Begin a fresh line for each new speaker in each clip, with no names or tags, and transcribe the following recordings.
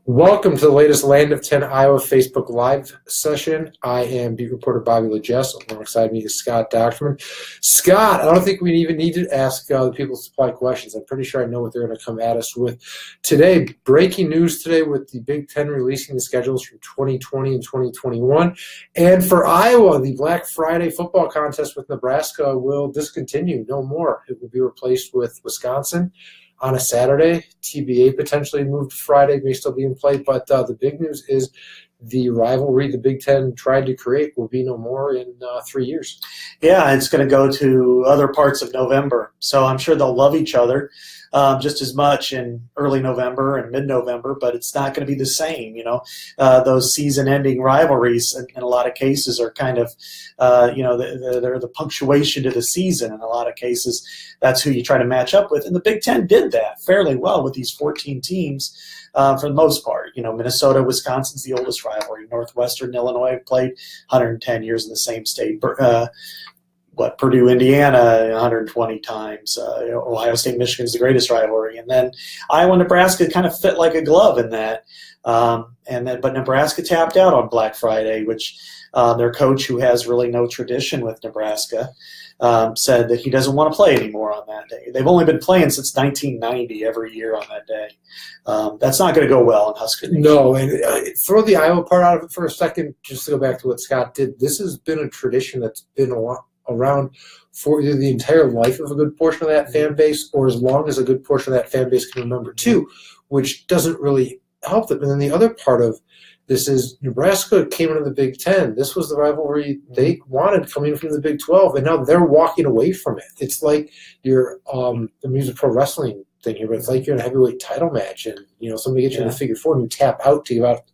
Welcome to the latest Land of 10 Iowa Facebook Live session. I am beat reporter Bobby LaGesse. Alongside me is Scott Dochterman. Scott, I don't think we even need to ask the people to supply questions. I'm pretty sure I know what they're going to come at us with today. Breaking news today with the Big Ten releasing the schedules from 2020 and 2021. And for Iowa, the Black Friday football contest with Nebraska will discontinue. No more. It will be replaced with Wisconsin on a Saturday. TBA potentially moved to Friday, may still be in play, but the big news is the rivalry the Big Ten tried to create will be no more in 3 years.
Yeah, it's going to go to other parts of November. So I'm sure they'll love each other just as much in early November and mid-November, but it's not going to be the same. Those season-ending rivalries in a lot of cases are kind of, they're the punctuation to the season. In a lot of cases, that's who you try to match up with. And the Big Ten did that fairly well with these 14 teams for the most part. Minnesota, Wisconsin's the oldest rivalry. Northwestern, Illinois have played 110 years in the same state. Purdue, Indiana, 120 times. Ohio State, Michigan is the greatest rivalry. And then Iowa, Nebraska kind of fit like a glove in that. But Nebraska tapped out on Black Friday, which their coach, who has really no tradition with Nebraska, said that he doesn't want to play anymore on that day. They've only been playing since 1990 every year on that day. That's not going to go well in Husker Nation.
No, and throw the Iowa part out of it for a second, just to go back to what Scott did. This has been a tradition that's been around for either the entire life of a good portion of that fan base or as long as a good portion of that fan base can remember too, which doesn't really help them. And then the other part of this is Nebraska came into the Big Ten. This was the rivalry they wanted coming from the Big 12, and now they're walking away from it. It's like you're the music pro wrestling thing here, but it's like you're in a heavyweight title match, and somebody gets you in the figure four, and you tap out to give up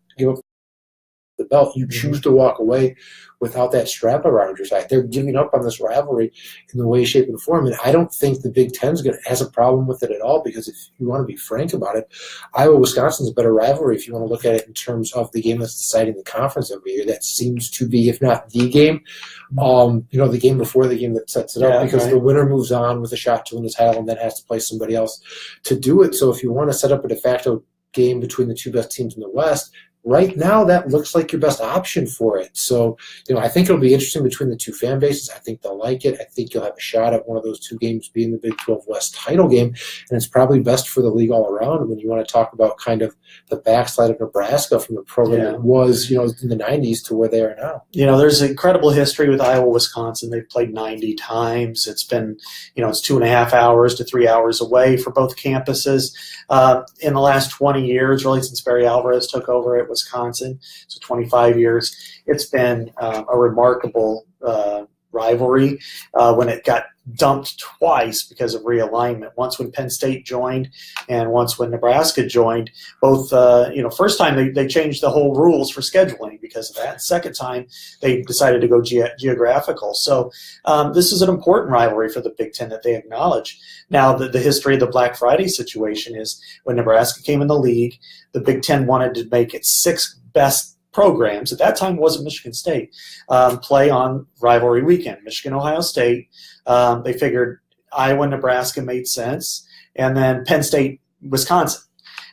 the belt. You choose to walk away without that strap around your side. They're giving up on this rivalry in the way, shape, and form. And I don't think the Big Ten has a problem with it at all, because if you want to be frank about it, Iowa-Wisconsin is a better rivalry if you want to look at it in terms of the game that's deciding the conference every year. That seems to be, if not the game, the game before the game that sets it up, because the winner moves on with a shot to win the title and then has to play somebody else to do it. So if you want to set up a de facto game between the two best teams in the West, right now, that looks like your best option for it. So, I think it'll be interesting between the two fan bases. I think they'll like it. I think you'll have a shot at one of those two games being the Big 12 West title game, and it's probably best for the league all around when you want to talk about kind of the backslide of Nebraska from the program that was, in the 90s to where they are now.
There's incredible history with Iowa, Wisconsin. They've played 90 times. It's been, it's 2.5 hours to 3 hours away for both campuses. In the last 20 years, really since Barry Alvarez took over at Wisconsin, so 25 years, it's been a remarkable rivalry. When it got dumped twice because of realignment, once when Penn State joined and once when Nebraska joined, both, first time they changed the whole rules for scheduling because of that. Second time, they decided to go geographical. So this is an important rivalry for the Big Ten that they acknowledge. Now, the history of the Black Friday situation is when Nebraska came in the league, the Big Ten wanted to make its 6 best programs, at that time wasn't Michigan State, play on rivalry weekend. Michigan, Ohio State, they figured Iowa, Nebraska made sense, and then Penn State, Wisconsin.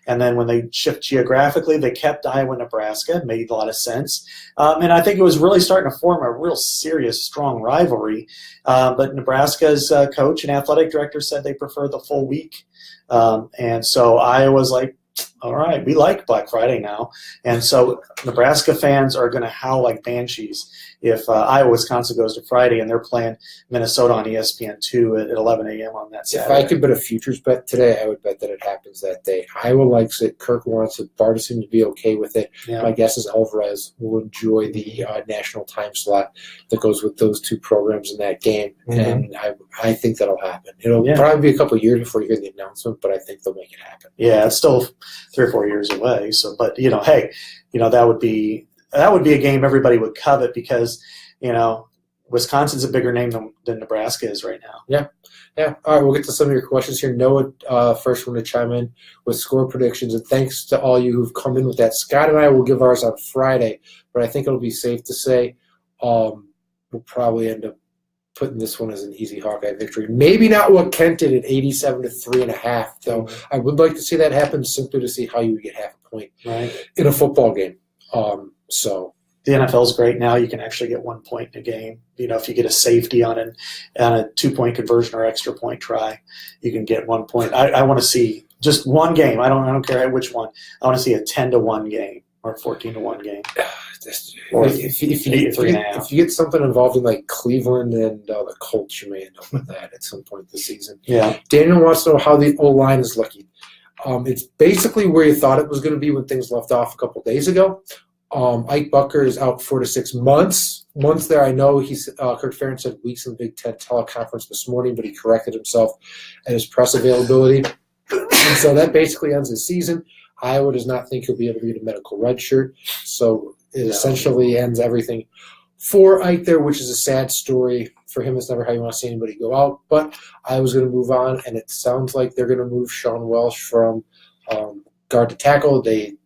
And then when they shift geographically, they kept Iowa, Nebraska. It made a lot of sense. And I think it was really starting to form a real serious, strong rivalry. But Nebraska's coach and athletic director said they prefer the full week. And so Iowa's like, all right, we like Black Friday now. And so Nebraska fans are going to howl like banshees if Iowa, Wisconsin goes to Friday and they're playing Minnesota on ESPN2 at 11 a.m. on that Saturday.
If I could bet a futures bet today, I would bet that it happens that day. Iowa likes it. Kirk wants it. Barta seems to be okay with it. Yeah. My guess is Alvarez will enjoy the national time slot that goes with those two programs in that game. Mm-hmm. And I think that'll happen. It'll probably be a couple of years before you hear the announcement, but I think they'll make it happen.
Yeah, it's still 3 or 4 years away. So, but hey, that would be a game everybody would covet because, Wisconsin's a bigger name than Nebraska is right now.
Yeah. All right, we'll get to some of your questions here. Noah, first one to chime in with score predictions. And thanks to all you who've come in with that. Scott and I will give ours on Friday, but I think it'll be safe to say we'll probably end up putting this one as an easy Hawkeye victory. Maybe not what Kent did at 87 to 3.5, though. I would like to see that happen simply to see how you would get half a point in a football game. So
the NFL's great now. You can actually get 1 point in a game. If you get a safety on a 2-point conversion or extra point try, you can get 1 point. I want to see just one game. I don't care which one. I want to see a 10-1 game or 14-1 game. Or
if you get something involved in like Cleveland and the Colts, you may end up with that at some point this season.
Yeah.
Daniel wants to know how the O-line is looking. It's basically where you thought it was going to be when things left off a couple days ago. Ike Bucker is out 4 to 6 months. Months there, I know Kirk Ferentz said weeks in the Big Ten teleconference this morning, but he corrected himself at his press availability. And so that basically ends his season. Iowa does not think he'll be able to get a medical red shirt. So it essentially ends everything for Ike there, which is a sad story. For him, it's never how you want to see anybody go out. But Iowa's going to move on, and it sounds like they're going to move Sean Welsh from guard to tackle. The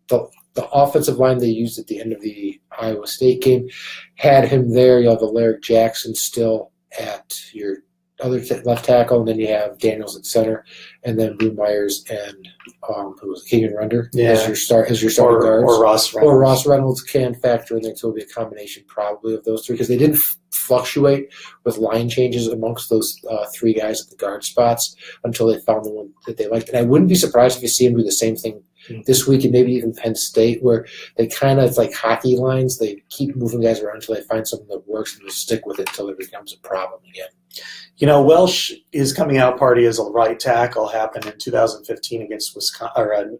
offensive line they used at the end of the Iowa State game had him there. You have Alaric Jackson still at your other left tackle, and then you have Daniels at center, and then Boone Myers and who was Keegan Render as your starting guards.
Or Ross Reynolds.
Or Ross Reynolds can factor in there, so it'll be a combination probably of those three, because they didn't fluctuate with line changes amongst those three guys at the guard spots until they found the one that they liked. And I wouldn't be surprised if you see them do the same thing this week, and maybe even Penn State, where they kind of, it's like hockey lines. They keep moving guys around until they find something that works, and they stick with it until it becomes a problem again.
Welsh's coming out party as a right tackle happened in 2015 against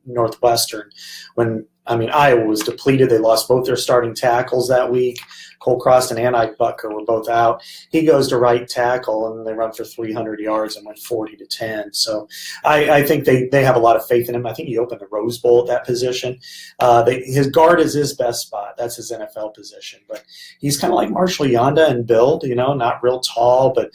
Northwestern when, Iowa was depleted. They lost both their starting tackles that week. Cole Croston and Ike Bucker were both out. He goes to right tackle, and they run for 300 yards and went 40-10. So I think they have a lot of faith in him. I think he opened the Rose Bowl at that position. His guard is his best spot. That's his NFL position. But he's kind of like Marshall Yanda in build, not real tall, but,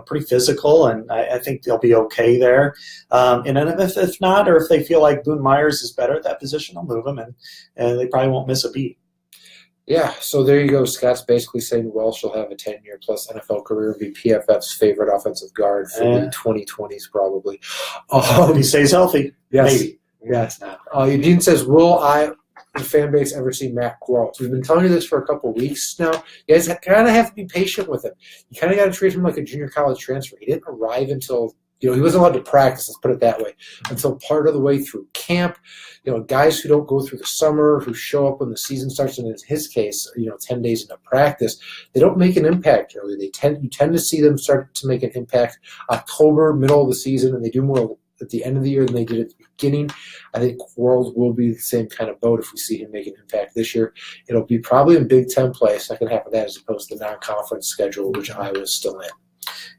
pretty physical, and I think they'll be okay there. And then if not, or if they feel like Boone Myers is better at that position, they'll move him, and they probably won't miss a beat.
Yeah, so there you go. Scott's basically saying Welsh will have a 10-year-plus NFL career and be PFF's favorite offensive guard for the 2020s probably.
If he stays healthy,
yes.
maybe.
Yeah, it's not. Eugene says, will the fan base ever see Matt Quarles? We've been telling you this for a couple of weeks now. You guys kind of have to be patient with him. You kind of got to treat him like a junior college transfer. He didn't arrive until he wasn't allowed to practice, let's put it that way, until part of the way through camp. Guys who don't go through the summer, who show up when the season starts, and in his case, 10 days into practice, they don't make an impact early. You tend to see them start to make an impact October, middle of the season, and they do more at the end of the year than they did at the beginning. I think Quarles will be the same kind of boat if we see him make an impact this year. It'll be probably in Big Ten play, second half of that, as opposed to the non-conference schedule, which Iowa is still in.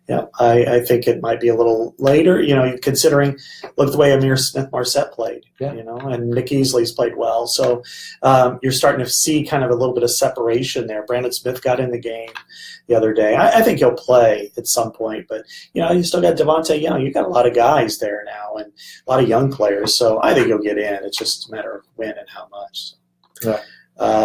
Yeah, I think it might be a little later, considering look at the way Amir Smith-Marset played, and Nick Easley's played well. So you're starting to see kind of a little bit of separation there. Brandon Smith got in the game the other day. I think he'll play at some point, but, you still got Devontae Young. You've got a lot of guys there now and a lot of young players. So I think he'll get in. It's just a matter of when and how much.
Yeah.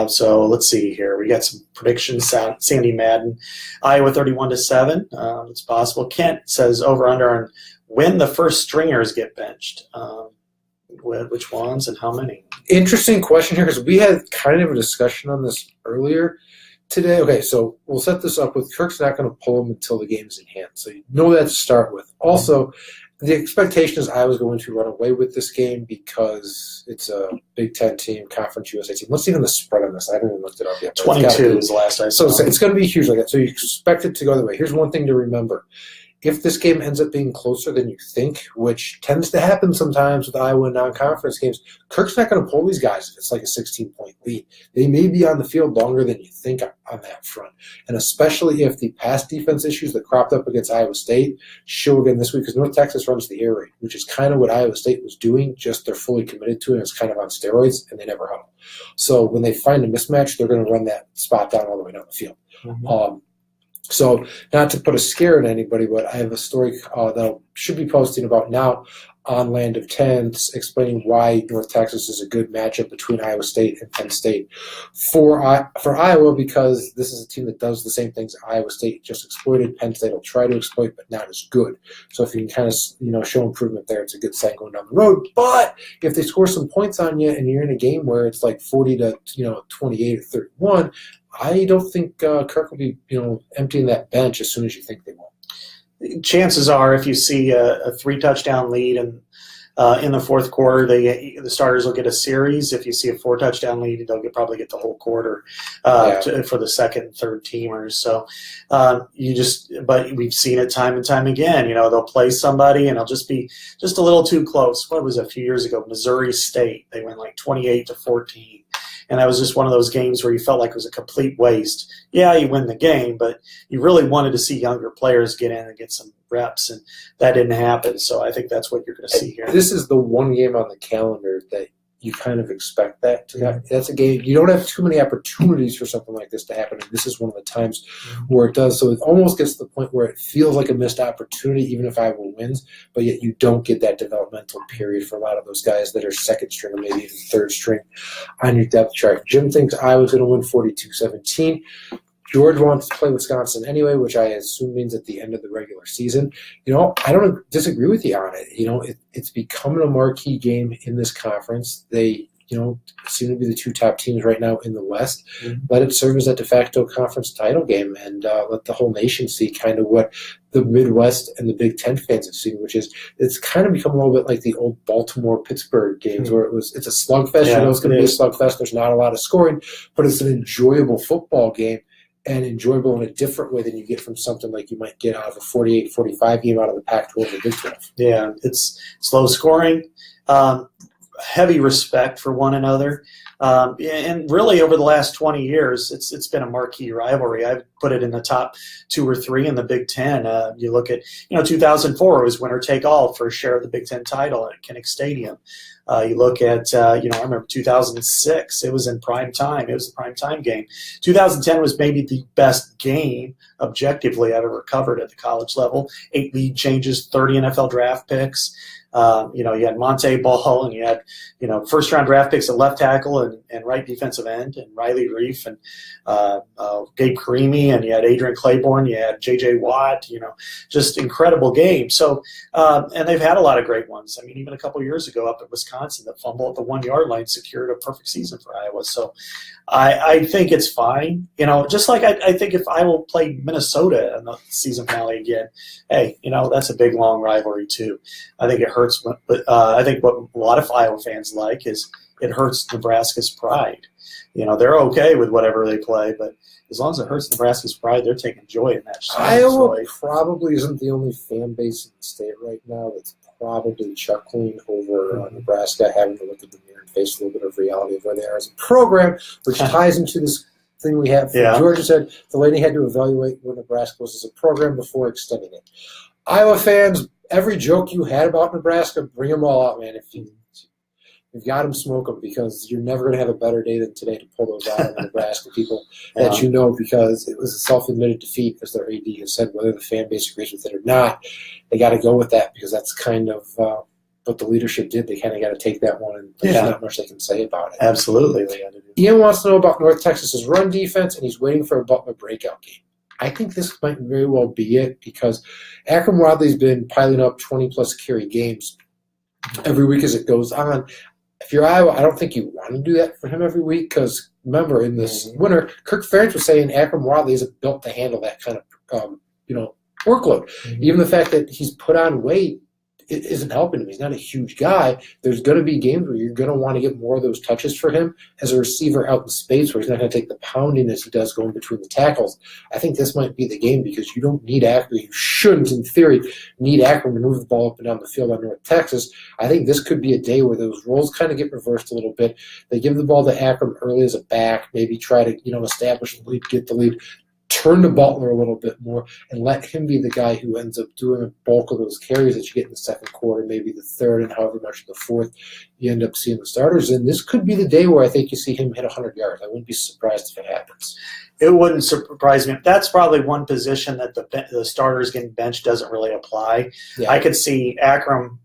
So let's see here. We got some predictions. Sandy Madden, Iowa 31-7. It's possible. Kent says over under on when the first stringers get benched. Which ones and how many?
Interesting question here, because we had kind of a discussion on this earlier today. Okay, so we'll set this up with Kirk's not going to pull them until the game's in hand. So you know that to start with. Also, the expectation is Iowa's going to run away with this game because it's a Big Ten team, Conference USA team. What's even the spread on this? I haven't even looked it up yet.
22 is the last I saw.
So it's going to be huge like that. So you expect it to go the way. Here's one thing to remember. If this game ends up being closer than you think, which tends to happen sometimes with Iowa non-conference games, Kirk's not going to pull these guys if it's like a 16-point lead. They may be on the field longer than you think on that front, and especially if the pass defense issues that cropped up against Iowa State show again this week, because North Texas runs the air raid, which is kind of what Iowa State was doing, just they're fully committed to it, and it's kind of on steroids, and they never huddle. So when they find a mismatch, they're going to run that spot down all the way down the field.
Mm-hmm.
So, not to put a scare in anybody, but I have a story that I should be posting about now on Land of Tens, explaining why North Texas is a good matchup between Iowa State and Penn State for Iowa, because this is a team that does the same things Iowa State just exploited. Penn State will try to exploit, but not as good. So if you can kind of show improvement there, it's a good sign going down the road. But if they score some points on you and you're in a game where it's like 40 to 28 or 31, I don't think Kirk will be emptying that bench as soon as you think they will.
Chances are, if you see a 3-touchdown lead and in the fourth quarter, the starters will get a series. If you see a 4-touchdown lead, they'll probably get the whole quarter for the second and third teamers. So but we've seen it time and time again. They'll play somebody and it'll just be just a little too close. What was it, a few years ago? Missouri State, they went like 28-14. And that was just one of those games where you felt like it was a complete waste. Yeah, you win the game, but you really wanted to see younger players get in and get some reps, and that didn't happen. So I think that's what you're going to see here.
This is the one game on the calendar that you kind of expect that to happen. That's a game. You don't have too many opportunities for something like this to happen, and this is one of the times where it does. So it almost gets to the point where it feels like a missed opportunity, even if Iowa wins, but yet you don't get that developmental period for a lot of those guys that are second string or maybe even third string on your depth chart. Jim thinks Iowa's going to win 42-17. George wants to play Wisconsin anyway, which I assume means at the end of the regular season. I don't disagree with you on it. It's becoming a marquee game in this conference. They, seem to be the two top teams right now in the West. Mm-hmm. Let it serve as a de facto conference title game and let the whole nation see kind of what the Midwest and the Big Ten fans have seen, which is it's kind of become a little bit like the old Baltimore-Pittsburgh games where it's a slugfest.
Yeah,
it's going to be a slugfest. There's not a lot of scoring, but it's an enjoyable football game. And enjoyable in a different way than you get from something like you might get out of a 48-45 game out of the Pac-12 or Big 12.
Yeah, it's low scoring, heavy respect for one another. And really over the last 20 years, it's been a marquee rivalry. I've put it in the top 2 or 3 in the Big Ten. You look at, 2004, it was winner take all for a share of the Big Ten title at Kinnick Stadium. You look at, I remember 2006, it was in prime time. It was the prime time game. 2010 was maybe the best game objectively I've ever covered at the college level. 8 lead changes, 30 NFL draft picks. You had Monte Ball and you had, first-round draft picks at left tackle and right defensive end and Riley Reif and Gabe Carimi, and you had Adrian Claiborne, you had J.J. Watt, just incredible games. So, and they've had a lot of great ones. I mean, even a couple of years ago up at Wisconsin, that fumble at the 1-yard line secured a perfect season for Iowa. So I think it's fine. Just like I think if Iowa played Minnesota in the season finale again, hey, that's a big, long rivalry too. I think it hurts, but I think what a lot of Iowa fans like is it hurts Nebraska's pride. They're okay with whatever they play, but as long as it hurts Nebraska's pride, they're taking joy in that.
Iowa probably isn't the only fan base in the state right now that's probably chuckling over Nebraska having to look at the mirror and face a little bit of reality of where they are as a program, which ties into this thing we have.
Yeah.
Georgia said Delaney had to evaluate where Nebraska was as a program before extending it. Iowa fans, every joke you had about Nebraska, bring them all out, man. If you've got them, smoke them, because you're never going to have a better day than today to pull those out of the Nebraska people that because it was a self-admitted defeat, as their AD has said. Whether the fan base agrees with it or not, they got to go with that, because that's kind of what the leadership did. They kind of got to take that one, and there's not much they can say about it.
Absolutely. They got to do.
Ian wants to know about North Texas's run defense, and he's waiting for a Butler breakout game. I think this might very well be it, because Akram Wadley's been piling up 20-plus carry games every week as it goes on. If you're Iowa, I don't think you want to do that for him every week, because remember, in this winter, Kirk Ferentz was saying Akram Wadley isn't built to handle that kind of workload. Even the fact that he's put on weight, it isn't helping him. He's not a huge guy. There's going to be games where you're going to want to get more of those touches for him as a receiver out in space, where he's not going to take the pounding as he does going between the tackles. I think this might be the game, because you don't need Akram. You shouldn't, in theory, need Akram to move the ball up and down the field on North Texas. I think this could be a day where those roles kind of get reversed a little bit. They give the ball to Akram early as a back, maybe try to establish the lead, get the lead. turn to Butler a little bit more and let him be the guy who ends up doing a bulk of those carries that you get in the second quarter, maybe the third, and however much of the fourth you end up seeing the starters. And this could be the day where I think you see him hit 100 yards. I wouldn't be surprised if it happens.
It wouldn't surprise me. That's probably one position that the starters getting benched doesn't really apply.
Yeah.
I could see Akram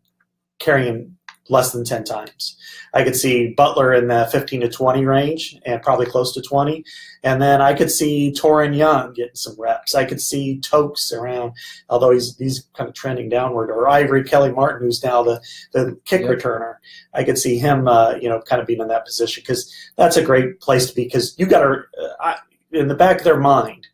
carrying less than 10 times. I could see Butler in the 15 to 20 range and probably close to 20. And then I could see Torin Young getting some reps. I could see Tokes around, although he's kind of trending downward, or Ivory Kelly Martin, who's now the kick returner. I could see him, kind of being in that position, because that's a great place to be, because you got to, in the back of their mind,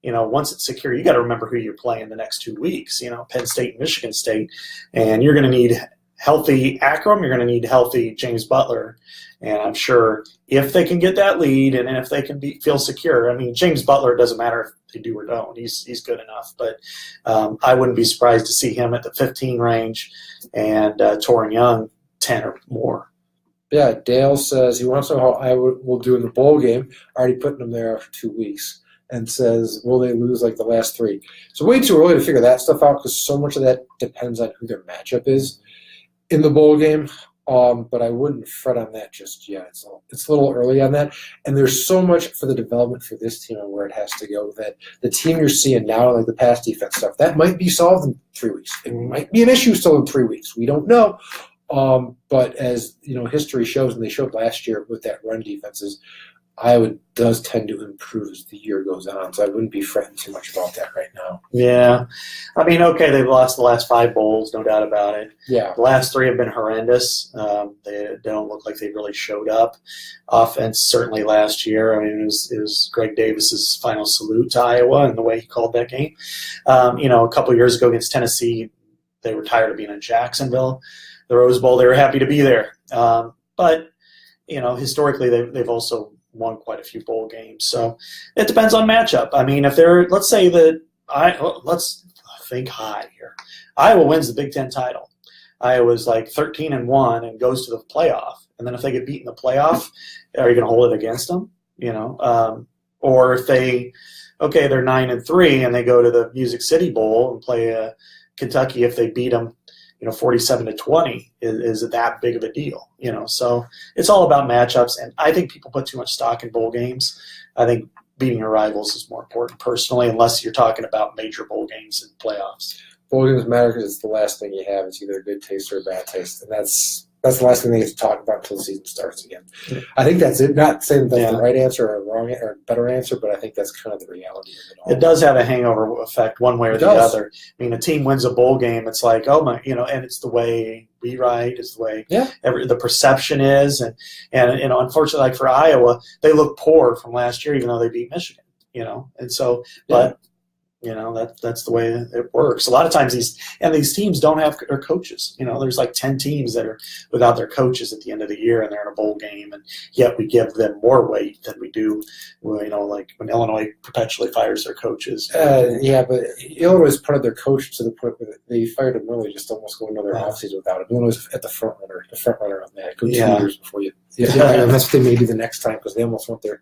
once it's secure, you got to remember who you're playing the next 2 weeks, Penn State and Michigan State, and you're going to need healthy Akram, you're going to need healthy James Butler. And I'm sure if they can get that lead and if they can feel secure, I mean, James Butler, doesn't matter if they do or don't. He's good enough. But I wouldn't be surprised to see him at the 15 range and Torin Young 10 or more.
Yeah, Dale says he wants to know how Iowa will do in the bowl game. Already putting them there after 2 weeks. And says, will they lose like the last three? So way too early to figure that stuff out, because so much of that depends on who their matchup is in the bowl game, but I wouldn't fret on that just yet. It's a little early on that, and there's so much for the development for this team and where it has to go that the team you're seeing now, like the pass defense stuff, that might be solved in 3 weeks. It might be an issue still in 3 weeks. We don't know, but as history shows, and they showed last year with that run defenses, Iowa does tend to improve as the year goes on, so I wouldn't be fretting too much about that right now.
Yeah. I mean, okay, they've lost the last 5 bowls, no doubt about it.
Yeah.
The last 3 have been horrendous. They don't look like they really showed up. Offense, certainly last year. I mean, it was Greg Davis's final salute to Iowa and the way he called that game. A couple of years ago against Tennessee, they were tired of being in Jacksonville. The Rose Bowl, they were happy to be there. But historically, they've also won quite a few bowl games. So it depends on matchup. I mean, if let's say that let's think high here. Iowa wins the Big Ten title. Iowa's like 13-1 and goes to the playoff. And then if they get beat in the playoff, are you going to hold it against them? Or if they're 9-3 and they go to the Music City Bowl and play Kentucky, if they beat them, 47-20, is it that big of a deal? So it's all about matchups, and I think people put too much stock in bowl games. I think beating your rivals is more important personally, unless you're talking about major bowl games and playoffs.
Bowl games matter because it's the last thing you have. It's either a good taste or a bad taste, and that's the last thing they get to talk about until the season starts again. Yeah. I think that's it. Not saying that's the right answer or a wrong or a better answer, but I think that's kind of the reality of it all.
It does have a hangover effect one way or the other. I mean, a team wins a bowl game, it's like, oh my, and it's the way we write, it's the way the perception is, and unfortunately, like for Iowa, they look poor from last year, even though they beat Michigan. And so, but. That's the way it works. A lot of times these teams don't have their coaches. There's like 10 teams that are without their coaches at the end of the year, and they're in a bowl game, and yet we give them more weight than we do, like when Illinois perpetually fires their coaches.
But Illinois is part of their coach to the point where they fired him early, just almost going another offseason without him. Illinois is at the front runner on that. Go 2 years before you. And that's what they may do the next time, because they almost went there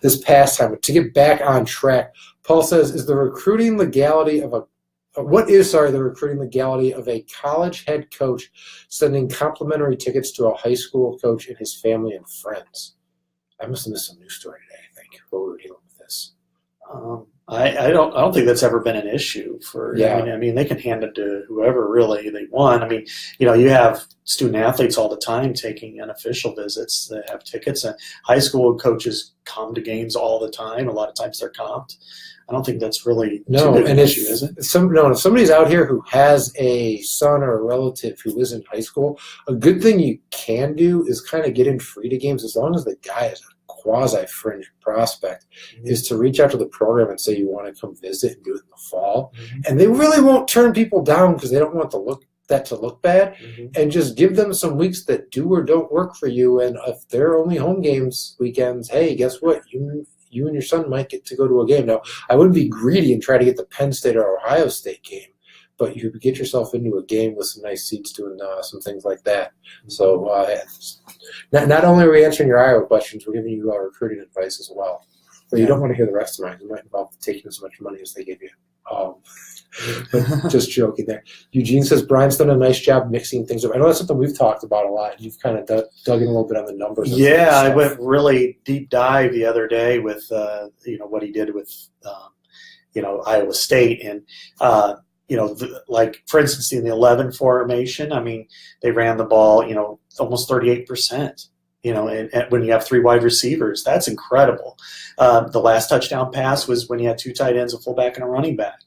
this past time. But to get back on track, Paul says, is the recruiting legality of the recruiting legality of a college head coach sending complimentary tickets to a high school coach and his family and friends? I must have missed some news story today, I think, while we were dealing with this.
I don't think that's ever been an issue for. I mean, they can hand it to whoever really they want. I mean, you have student athletes all the time taking unofficial visits that have tickets, and high school coaches come to games all the time. A lot of times they're comped. I don't think that's really too big an issue, is it?
If somebody's out here who has a son or a relative who is in high school, a good thing you can do is kind of get in free to games, as long as the guy is a quasi-fringe prospect, is to reach out to the program and say you want to come visit and do it in the fall. And they really won't turn people down because they don't want to look bad, and just give them some weeks that do or don't work for you. And if they're only home games weekends, hey, guess what? You and your son might get to go to a game. Now, I wouldn't be greedy and try to get the Penn State or Ohio State game, but you could get yourself into a game with some nice seats doing some things like that. So not only are we answering your Iowa questions, we're giving you our recruiting advice as well. But you don't want to hear the rest of mine. It might involve taking as much money as they give you. But just joking there. Eugene says Brian's done a nice job mixing things up. I know that's something we've talked about a lot. You've kind of dug in a little bit on the numbers.
Yeah, I went really deep dive the other day with what he did with Iowa State, and like for instance in the 11 formation, I mean they ran the ball almost 38%. And when you have 3 wide receivers, that's incredible. The last touchdown pass was when you had 2 tight ends, a fullback, and a running back.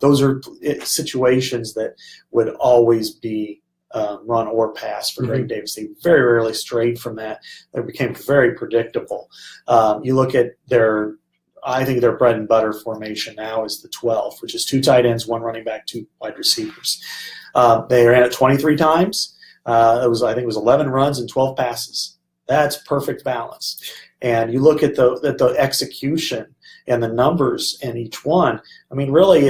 Those are situations that would always be run or pass for Greg Davis. They very rarely strayed from that. They became very predictable. You look at I think their bread and butter formation now is the 12, which is 2 tight ends, 1 running back, 2 wide receivers. They ran it 23 times. I think it was 11 runs and 12 passes. That's perfect balance. And you look at the execution and the numbers in each one. I mean, really,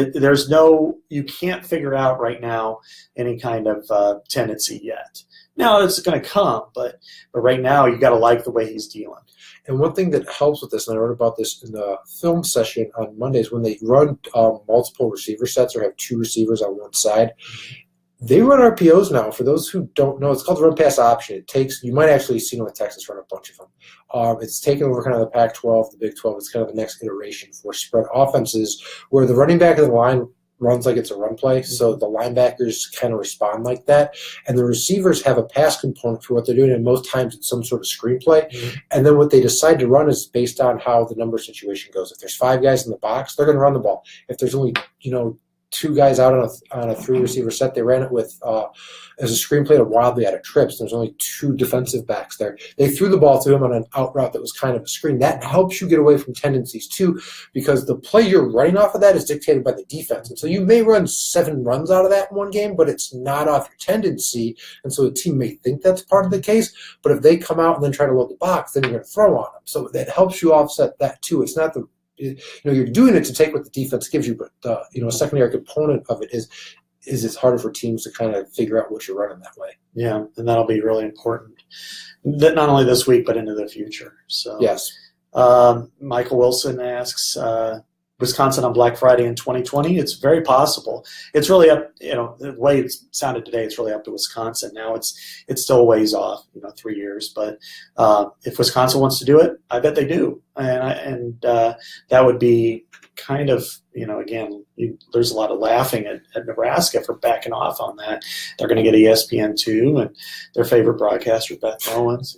you can't figure out right now any kind of tendency yet. Now it's going to come, but right now you got to like the way he's dealing.
And one thing that helps with this, and I wrote about this in the film session on Mondays, when they run multiple receiver sets or have 2 receivers on one side, they run RPOs now. For those who don't know, it's called the run pass option. You might actually see them with Texas run a bunch of them. It's taken over kind of the Pac-12, the Big 12. It's kind of the next iteration for spread offenses where the running back of the line runs like it's a run play. So the linebackers kind of respond like that. And the receivers have a pass component for what they're doing. And most times it's some sort of screenplay. And then what they decide to run is based on how the number situation goes. If there's 5 guys in the box, they're going to run the ball. If there's only, 2 guys out on a 3 receiver set, they ran it with as a screenplay to wildly out of trips. There's only 2 defensive backs there. They threw the ball to him on an out route that was kind of a screen. That helps you get away from tendencies too, because the play you're running off of that is dictated by the defense. And so you may run 7 runs out of that in one game, but it's not off your tendency. And so the team may think that's part of the case. But if they come out and then try to load the box, then you're going to throw on them. So that helps you offset that too. It's not you're doing it to take what the defense gives you, but a secondary component of it is it's harder for teams to kind of figure out what you're running that way.
Yeah, and that'll be really important, not only this week but into the future. So
yes.
Michael Wilson asks, Wisconsin on Black Friday in 2020? It's very possible. It's really up, the way it sounded today, it's really up to Wisconsin. Now it's still a ways off, 3 years. But if Wisconsin wants to do it, I bet they do. And that would be kind of, again, there's a lot of laughing at Nebraska for backing off on that. They're going to get ESPN2 and their favorite broadcaster, Beth Owens.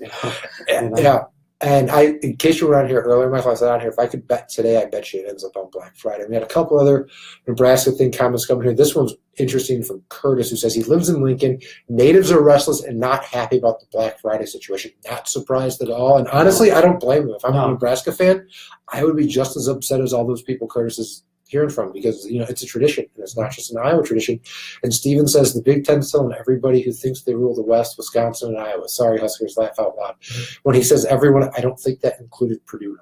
Yeah. And in case you were on here earlier, Michael, I said on here, if I could bet today, I bet you it ends up on Black Friday. We had a couple other Nebraska comments coming here. This one's interesting from Curtis, who says he lives in Lincoln. Natives are restless and not happy about the Black Friday situation. Not surprised at all. And honestly, I don't blame him. If I'm a Nebraska fan, I would be just as upset as all those people Curtis is hearing from, because it's a tradition, and it's not just an Iowa tradition. And Steven says the Big Ten's telling everybody who thinks they rule the West, Wisconsin and Iowa. Sorry, Huskers, laugh out loud. When he says everyone, I don't think that included Purdue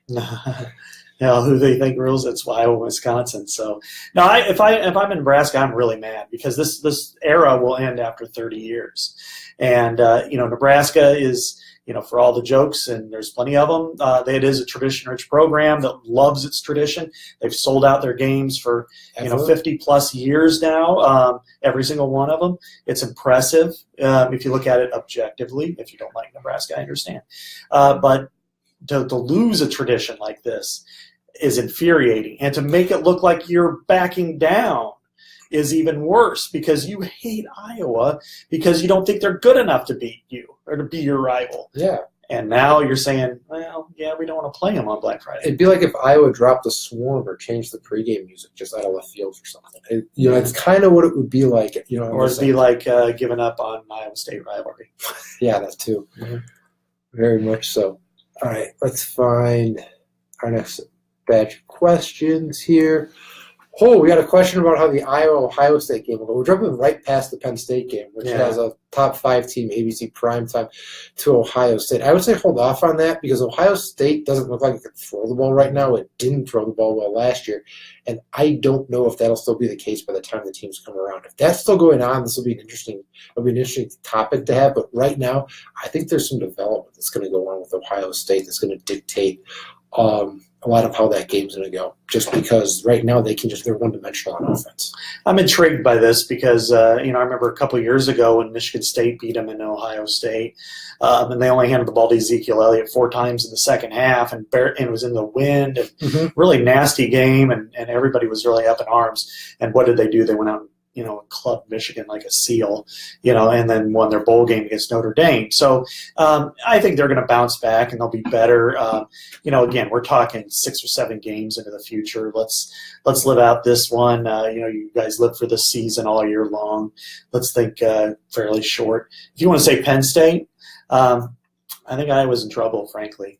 and Illinois.
Who they think rules, it's Iowa, Wisconsin. So no, if I'm in Nebraska, I'm really mad, because this era will end after 30 years, and Nebraska is. For all the jokes, and there's plenty of them, it is a tradition-rich program that loves its tradition. They've sold out their games for 50-plus years now, every single one of them. It's impressive if you look at it objectively. If you don't like Nebraska, I understand. But to lose a tradition like this is infuriating. And to make it look like you're backing down is even worse, because you hate Iowa because you don't think they're good enough to beat you or to be your rival.
Yeah.
And now you're saying, well, yeah, we don't want to play them on Black Friday.
It'd be like if Iowa dropped the Swarm or changed the pregame music just out of left field or something. It's kind of what it would be like.
Or it'd be like giving up on Iowa State rivalry.
Yeah, that too. Mm-hmm. Very much so. All right, let's find our next batch of questions here. Oh, we got a question about how the Iowa-Ohio State game will go. We're jumping right past the Penn State game, which has a top 5 team, ABC primetime, to Ohio State. I would say hold off on that, because Ohio State doesn't look like it can throw the ball right now. It didn't throw the ball well last year, and I don't know if that'll still be the case by the time the teams come around. If that's still going on, it'll be an interesting topic to have. But right now, I think there's some development that's going to go on with Ohio State that's going to dictate a lot of how that game's going to go, just because right now they're one-dimensional on offense.
I'm intrigued by this because, I remember a couple of years ago when Michigan State beat them in Ohio State, and they only handed the ball to Ezekiel Elliott 4 times in the second half, and it was in the wind, and really nasty game, and everybody was really up in arms. And what did they do? They went out and clubbed Michigan like a seal, and then won their bowl game against Notre Dame. So I think they're going to bounce back and they'll be better. Again, we're talking 6 or 7 games into the future. Let's live out this one. You guys live for the season all year long. Let's think fairly short. If you want to say Penn State, I think Iowa's in trouble, frankly.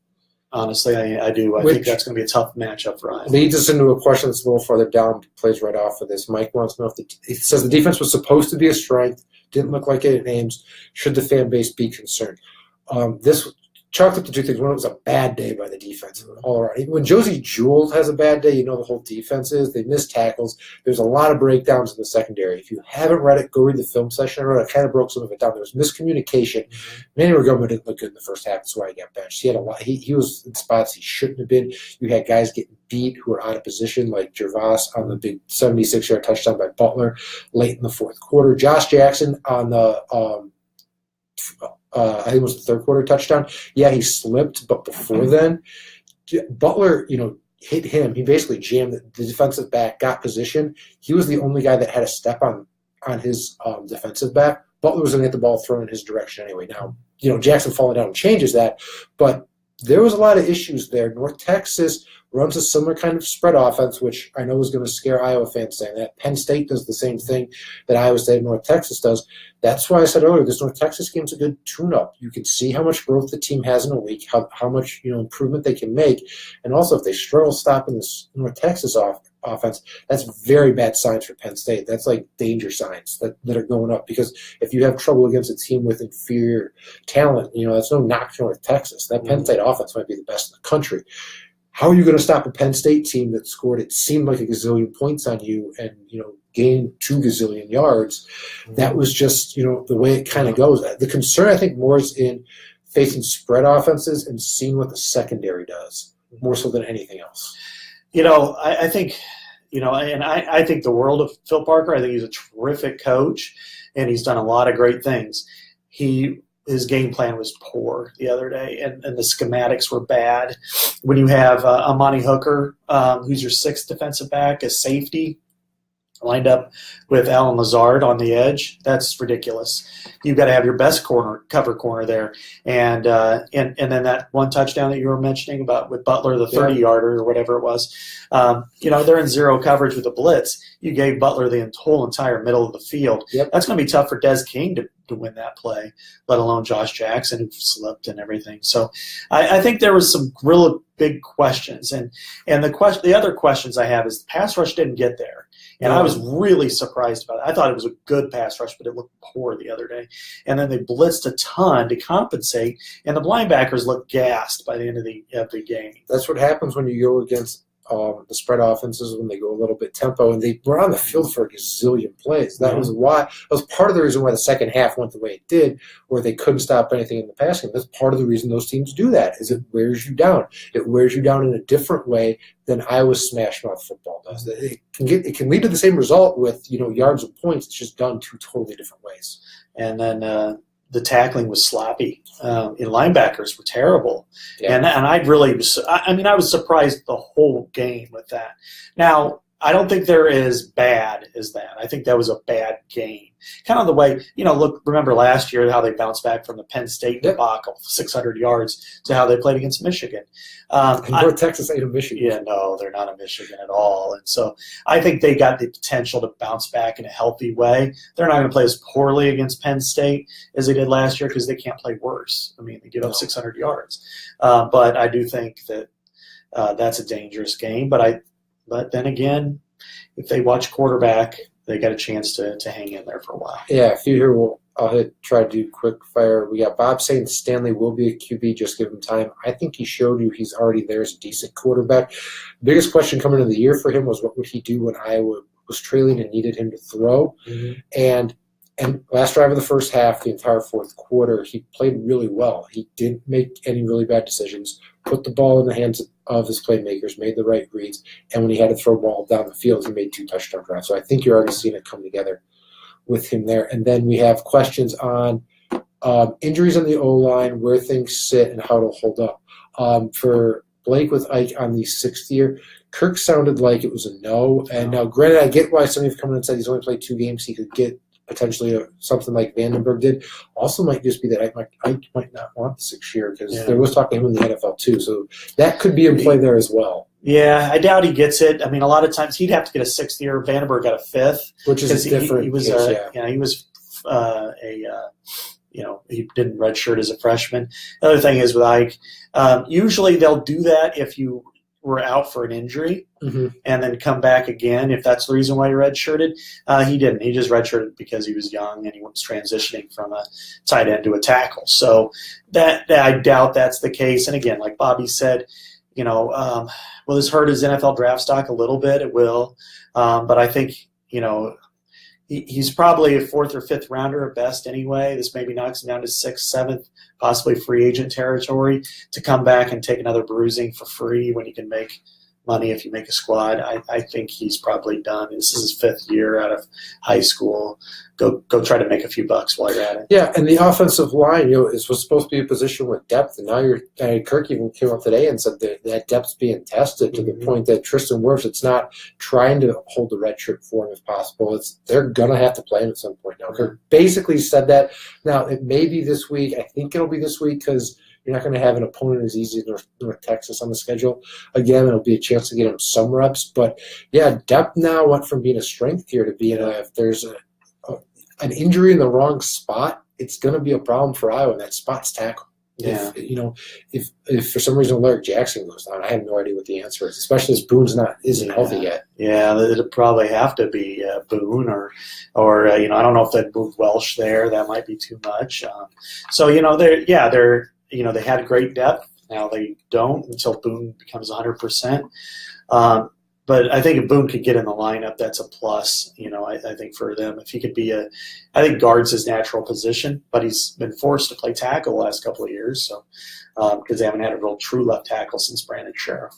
Honestly, I do. I think that's going to be a tough matchup for Iowa.
Leads us into a question that's a little further down, plays right off of this. Mike wants to know he says the defense was supposed to be a strength, didn't look like it at Ames. Should the fan base be concerned? This chalked up to 2 things. One, it was a bad day by the defense all around. When Josie Jewell has a bad day, the whole defense is. They miss tackles. There's a lot of breakdowns in the secondary. If you haven't read it, go read the film session. I kind of broke some of it down. There was miscommunication. Manny Rugoma didn't look good in the first half. That's why he got benched. He had a lot. He was in spots he shouldn't have been. You had guys getting beat who were out of position, like Gervais on the big 76-yard touchdown by Butler late in the fourth quarter. Josh Jackson on the I think it was the third quarter touchdown. Yeah, he slipped, but before then, Butler, hit him. He basically jammed the defensive back, got position. He was the only guy that had a step on his defensive back. Butler was going to get the ball thrown in his direction anyway. Now, Jackson falling down changes that, but there was a lot of issues there. North Texas runs a similar kind of spread offense, which I know is going to scare Iowa fans saying that. Penn State does the same thing that Iowa State and North Texas does. That's why I said earlier, this North Texas game's a good tune-up. You can see how much growth the team has in a week, how much improvement they can make. And also, if they struggle stopping this North Texas offense, that's very bad signs for Penn State. That's like danger signs that are going up, because if you have trouble against a team with inferior talent, that's no knock to North Texas. That Penn State offense might be the best in the country. How are you going to stop a Penn State team that scored, it seemed like, a gazillion points on you and, gained 2 gazillion yards? That was just, the way it kind of goes. The concern, I think, more is in facing spread offenses and seeing what the secondary does, more so than anything else.
I think, and I think the world of Phil Parker. I think he's a terrific coach, and he's done a lot of great things. His game plan was poor the other day, and the schematics were bad. When you have Amani Hooker, who's your 6th defensive back, as safety, lined up with Alan Lazard on the edge, that's ridiculous. You've got to have your best cover corner there. And then that one touchdown that you were mentioning about with Butler, the 30-yarder or whatever it was, they're in zero coverage with the blitz. You gave Butler the whole entire middle of the field.
Yep.
That's going to be tough for Des King to win that play, let alone Josh Jackson, who slipped and everything. So I think there was some real big questions. And the other questions I have is the pass rush didn't get there. And I was really surprised about it. I thought it was a good pass rush, but it looked poor the other day. And then they blitzed a ton to compensate, and the linebackers looked gassed by the end of the game.
That's what happens when you go against the spread offenses, when they go a little bit tempo, and they were on the field for a gazillion plays. That was part of the reason why the second half went the way it did, where they couldn't stop anything in the passing. That's part of the reason those teams do that, is it wears you down. It wears you down in a different way than Iowa's smash mouth football does. It can lead to the same result with yards and points. It's just done 2 totally different ways.
And then the tackling was sloppy. Linebackers were terrible. Yeah. And I was surprised the whole game with that. Now, I don't think they're as bad as that. I think that was a bad game. Kind of the way, remember last year how they bounced back from the Penn State debacle, 600 yards, to how they played against Michigan.
North Texas ain't a Michigan.
Yeah, no, they're not a Michigan at all. And so I think they got the potential to bounce back in a healthy way. They're not going to play as poorly against Penn State as they did last year, because they can't play worse. I mean, they give up 600 yards. But I do think that that's a dangerous game. But then again, if they watch quarterback, they got a chance to hang in there for a while.
Yeah, a few here. I'll try to do quick fire. We got Bob saying Stanley will be a QB, just give him time. I think he showed you he's already there as a decent quarterback. Biggest question coming into the year for him was, what would he do when Iowa was trailing and needed him to throw? Mm-hmm. And And last drive of the first half, the entire fourth quarter, he played really well. He didn't make any really bad decisions, put the ball in the hands of his playmakers, made the right reads, and when he had to throw a ball down the field, he made 2 touchdown drives. So I think you're already seeing it come together with him there. And then we have questions on injuries on the O-line, where things sit, and how it'll hold up. For Blake with Ike on the 6th year, Kirk sounded like it was a no. And now, granted, I get why some of you have come in and said he's only played 2 games. He could get potentially something like Vandenberg did. Also might just be that Ike might not want the 6th year because there was talk to him in the NFL too. So that could be in play there as well.
Yeah, I doubt he gets it. I mean, a lot of times he'd have to get a 6th year. Vandenberg got a 5th,
which is different.
He was, he didn't redshirt as a freshman. The other thing is with Ike, usually they'll do that if you were out for an injury and then come back again if that's the reason why he redshirted. He didn't. He just redshirted because he was young and he was transitioning from a tight end to a tackle. So that I doubt that's the case. And again, like Bobby said, will this hurt his NFL draft stock a little bit? It will. But I think, he's probably a 4th or 5th rounder at best anyway. This maybe knocks him down to 6th, 7th, possibly free agent territory to come back and take another bruising for free when you can make money if you make a squad. I think he's probably done. This is his 5th year out of high school. Go try to make a few bucks while you're at it.
Yeah, and the offensive line, was supposed to be a position with depth, and now Kirk even came up today and said that depth's being tested to the point that Tristan Wirfs, it's not trying to hold the red shirt for him if possible. They're gonna have to play him at some point now. Kirk basically said that. Now it may be this week. I think it'll be this week because you're not going to have an opponent as easy as North Texas on the schedule. Again, it'll be a chance to get him some reps. But, yeah, depth now went from being a strength here to being if there's an injury in the wrong spot, it's going to be a problem for Iowa, and that spot's tackle.
Yeah.
If for some reason Alaric Jackson goes down, I have no idea what the answer is, especially as Boone's isn't healthy yet.
Yeah, it'll probably have to be Boone or I don't know if they'd move Welsh there. That might be too much. They had great depth. Now they don't until Boone becomes 100%. But I think if Boone could get in the lineup, that's a plus. I think for them, if he could be I think guard's his natural position, but he's been forced to play tackle the last couple of years. So because they haven't had a real true left tackle since Brandon Sheriff.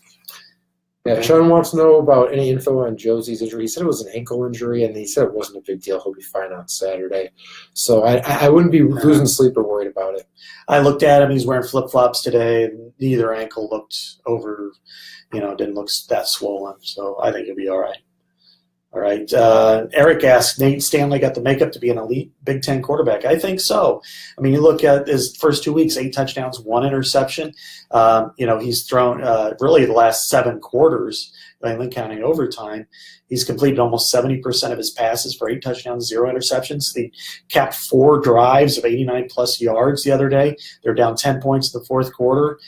Yeah, Sean wants to know about any info on Josie's injury. He said it was an ankle injury, and he said it wasn't a big deal. He'll be fine on Saturday. So I wouldn't be losing sleep or worried about it.
I looked at him. He's wearing flip-flops today, and neither ankle looked didn't look that swollen. So I think he'll be all right. All right. Eric asks, Nate Stanley got the makeup to be an elite Big Ten quarterback. I think so. I mean, you look at his first 2 weeks, 8 touchdowns, 1 interception. He's thrown really the last 7 quarters, mainly counting overtime. He's completed almost 70% of his passes for 8 touchdowns, 0 interceptions. He capped 4 drives of 89-plus yards the other day. They're down 10 points in the fourth quarter,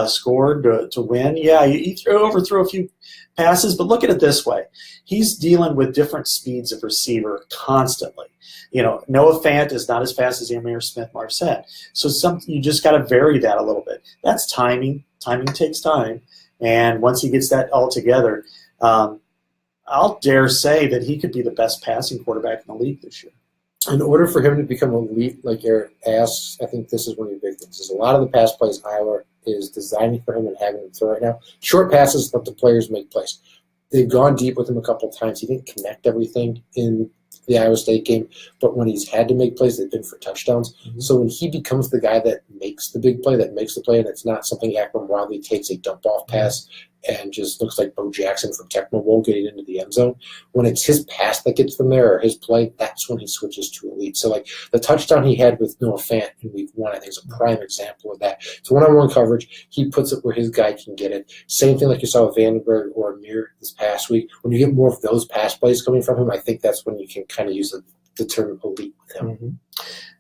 scored to win. Yeah, he overthrew a few passes, but look at it this way. He's dealing with different speeds of receiver constantly. Noah Fant is not as fast as Amir Smith-Marset. So you just got to vary that a little bit. That's timing. Timing takes time. And once he gets that all together, I'll dare say that he could be the best passing quarterback in the league this year.
In order for him to become elite, like Eric asks, I think this is one of the big things. Is a lot of the pass plays Iowa is designing for him and having him throw right now. Short passes let the players make plays. They've gone deep with him a couple of times. He didn't connect everything in the Iowa State game, but when he's had to make plays, they've been for touchdowns. Mm-hmm. So when he becomes the guy that makes the big play, that makes the play, and it's not something Akron Wadley takes a dump-off pass and just looks like Bo Jackson from Tecmo Bowl getting into the end zone. When it's his pass that gets them there or his play, that's when he switches to elite. So, like, the touchdown he had with Noah Fant in week 1, I think is a prime example of that. So one-on-one coverage, he puts it where his guy can get it. Same thing like you saw with Vandenberg or Amir this past week. When you get more of those pass plays coming from him, I think that's when you can kind of use the term elite with him.
Mm-hmm.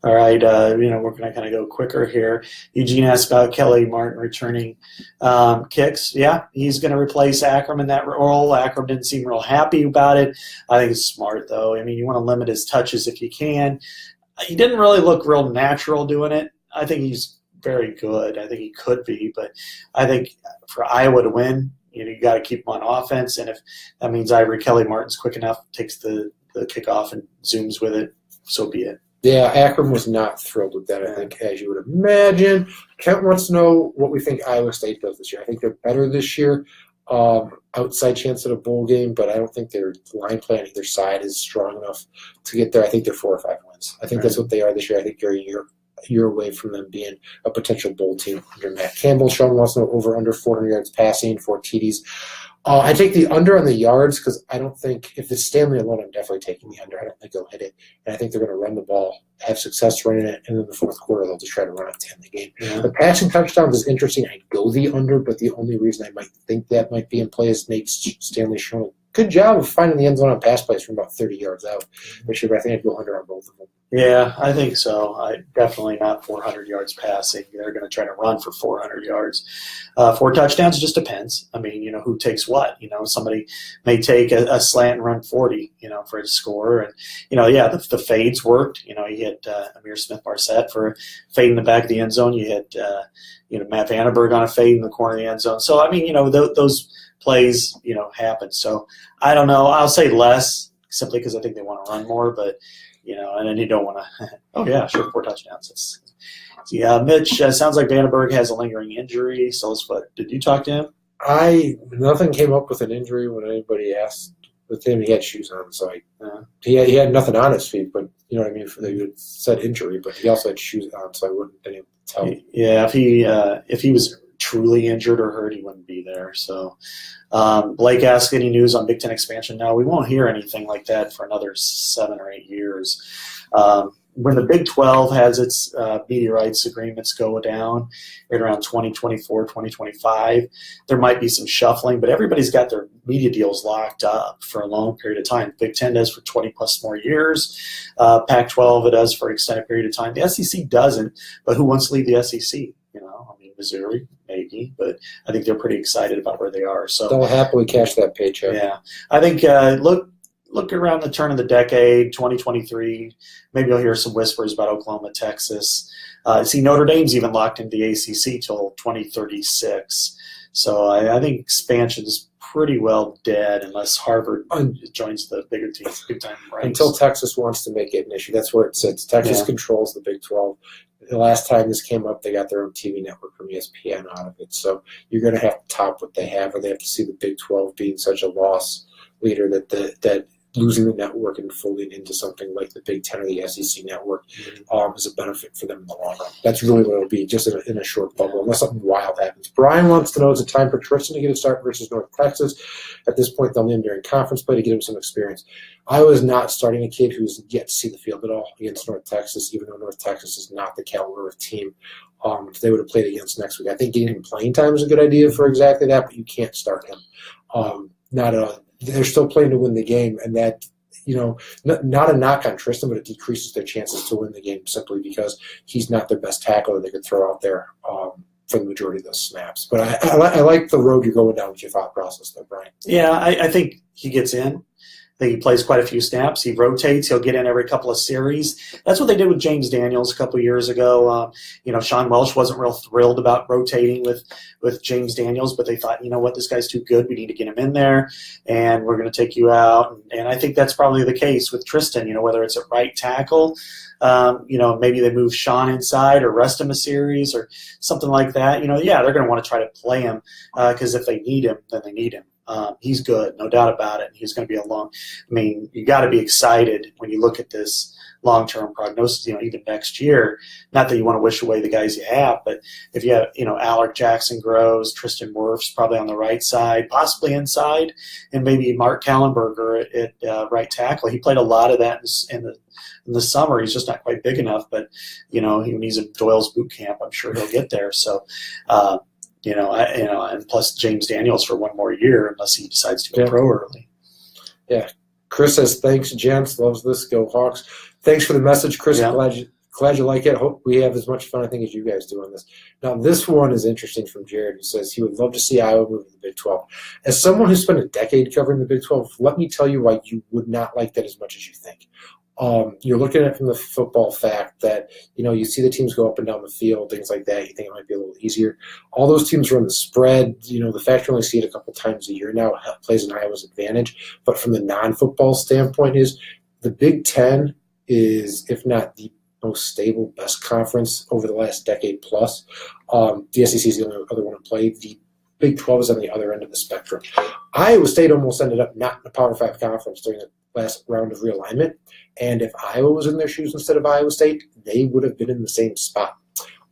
All right, we're going to kind of go quicker here. Eugene asked about Kelly Martin returning kicks. Yeah, he's going to replace Akram in that role. Akram didn't seem real happy about it. I think it's smart, though. I mean, you want to limit his touches if you can. He didn't really look real natural doing it. I think he's very good. I think he could be, but I think for Iowa to win, you got to keep him on offense, and if that means Ivory Kelly Martin's quick enough, takes the kickoff and zooms with it, so be it.
Yeah, Akron was not thrilled with that, I think, as you would imagine. Kent wants to know what we think Iowa State does this year. I think they're better this year. Outside chance at a bowl game, but I don't think their line play on either side is strong enough to get there. I think they're 4 or 5 wins. I think that's what they are this year. I think you're a year away from them being a potential bowl team under Matt Campbell. Sean wants to know over under 400 yards passing, 4 TDs. I take the under on the yards because I don't think if it's Stanley alone, I'm definitely taking the under. I don't think they'll hit it, and I think they're going to run the ball, have success running it, and then the fourth quarter they'll just try to run it to end the game.
Yeah.
The passing touchdowns is interesting. I go the under, but the only reason I might think that might be in play is Nate Stanley showing a good job of finding the end zone on pass plays from about 30 yards out this year. But I think I'd go under on both of them.
Yeah, I think so. Definitely not 400 yards passing. They're going to try to run for 400 yards. 4 touchdowns, just depends. I mean, who takes what? Somebody may take a slant and run 40, for a score. And, the fades worked. You hit Amir Smith-Marset for a fade in the back of the end zone. You hit, Matt Vandenberg on a fade in the corner of the end zone. So, I mean, those plays, happen. So, I don't know. I'll say less simply because I think they want to run more, but – and then you don't want to. 4 touchdowns. Mitch, sounds like Vandenberg has a lingering injury. So did you talk to him?
Nothing came up with an injury when anybody asked with him. He had shoes on, so he had nothing on his feet. But you know what I mean. They would said injury, but he also had shoes on, so I wouldn't have been able to tell.
Yeah, if he was truly injured or hurt, he wouldn't be there. So Blake asked any news on Big Ten expansion. No, we won't hear anything like that for another 7 or 8 years. When the Big 12 has its media rights agreements go down right around 2024, 2025, there might be some shuffling, but everybody's got their media deals locked up for a long period of time. Big 10 does for 20 plus more years. Pac-12 it does for an extended period of time. The SEC doesn't, but who wants to leave the SEC? Missouri, maybe, but I think they're pretty excited about where they are. So
they'll happily cash that paycheck.
Yeah, I think look around the turn of the decade, 2023. Maybe you'll hear some whispers about Oklahoma, Texas. Notre Dame's even locked into the ACC till 2036. So I think expansion is pretty well dead unless Harvard joins the bigger teams, big time ranks.
Until Texas wants to make it an issue. That's where it sits. Texas controls the Big 12. The last time this came up, they got their own TV network from ESPN out of it. So you're going to have to top what they have, or they have to see the Big 12 being such a loss leader that losing the network and folding into something like the Big 10 or the SEC network is a benefit for them in the long run. That's really what it'll be, just in a short bubble, unless something wild happens. Brian wants to know, is it time for Tristan to get a start versus North Texas? At this point, they'll need him during conference play to get him some experience. Iowa is not starting a kid who's yet to see the field at all against North Texas, even though North Texas is not the caliber of team they would have played against next week. I think getting him playing time is a good idea for exactly that, but you can't start him. They're still playing to win the game, and that, not a knock on Tristan, but it decreases their chances to win the game simply because he's not their best tackle that they could throw out there for the majority of those snaps. But I like the road you're going down with your thought process there, Brian.
Yeah, I think he gets in. I think he plays quite a few snaps. He rotates. He'll get in every couple of series. That's what they did with James Daniels a couple of years ago. Sean Welsh wasn't real thrilled about rotating with James Daniels, but they thought, this guy's too good. We need to get him in there, and we're going to take you out. And I think that's probably the case with Tristan, whether it's at right tackle, maybe they move Sean inside or rest him a series or something like that. They're going to want to try to play him because if they need him, then they need him. He's good, no doubt about it. He's going to be you got to be excited when you look at this long-term prognosis, even next year. Not that you want to wish away the guys you have, but if you have, Alec Jackson grows, Tristan Wirfs probably on the right side, possibly inside, and maybe Mark Kallenberger at right tackle. He played a lot of that in the summer. He's just not quite big enough, but, when he's in Doyle's boot camp, I'm sure he'll get there. So, and plus James Daniels for one more year unless he decides to go pro early.
Yeah. Chris says, thanks, gents. Loves this. Go Hawks. Thanks for the message, Chris.
Yeah.
Glad you like it. Hope we have as much fun, I think, as you guys do on this. Now, this one is interesting from Jared, who says he would love to see Iowa move to the Big 12. As someone who spent a decade covering the Big 12, let me tell you why you would not like that as much as you think. You're looking at it from the football fact that, you see the teams go up and down the field, things like that. You think it might be a little easier. All those teams run the spread. The fact you only see it a couple times a year now plays in Iowa's advantage. But from the non-football standpoint is the Big Ten is, if not the most stable, best conference over the last decade plus. The SEC is the only other one to play. The Big 12 is on the other end of the spectrum. Iowa State almost ended up not in a Power 5 conference during the last round of realignment. And if Iowa was in their shoes instead of Iowa State, they would have been in the same spot.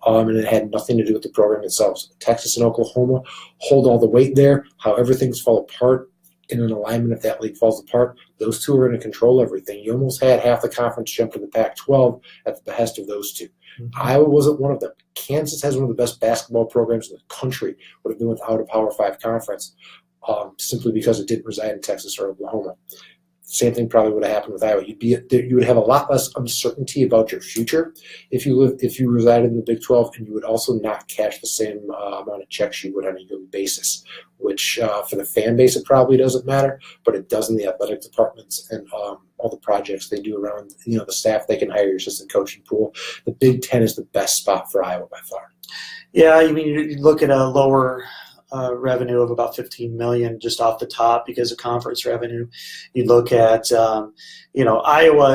And it had nothing to do with the program itself. So Texas and Oklahoma hold all the weight there. However things fall apart in an alignment, if that league falls apart, those two are going to control everything. You almost had half the conference jump to the Pac-12 at the behest of those two. Iowa wasn't one of them. Kansas has one of the best basketball programs in the country. Would have been without a Power 5 conference simply because it didn't reside in Texas or Oklahoma. Same thing probably would have happened with Iowa. You would have a lot less uncertainty about your future if you resided in the Big 12, and you would also not cash the same amount of checks you would on a yearly basis. Which for the fan base it probably doesn't matter, but it does in the athletic departments and all the projects they do around the staff they can hire, your assistant coaching pool. The Big 10 is the best spot for Iowa by far. Yeah,
I mean you look at a lower revenue of about $15 million just off the top because of conference revenue. You look at, Iowa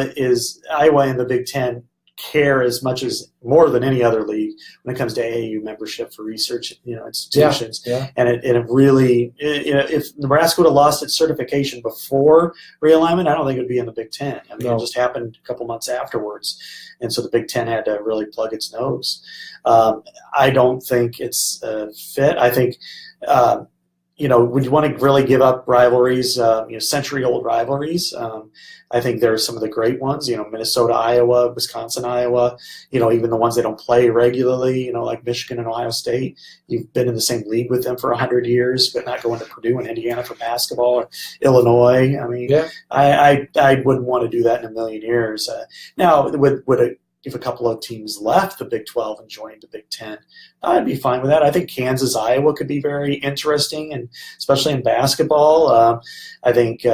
and the Big Ten care as much as more than any other league when it comes to AAU membership for research, institutions.
Yeah.
And it really, if Nebraska would have lost its certification before realignment, I don't think it would be in the Big Ten. I mean, It just happened a couple months afterwards. And so the Big Ten had to really plug its nose. I don't think it's fit. I think, would you want to really give up rivalries, century-old rivalries? I think there are some of the great ones, Minnesota, Iowa, Wisconsin, Iowa, even the ones they don't play regularly, like Michigan and Ohio State. You've been in the same league with them for 100 years, but not going to Purdue and Indiana for basketball or Illinois. I mean, I wouldn't want to do that in a million years. Now, if a couple of teams left the Big 12 and joined the Big 10, I'd be fine with that. I think Kansas, Iowa could be very interesting, and especially in basketball. I think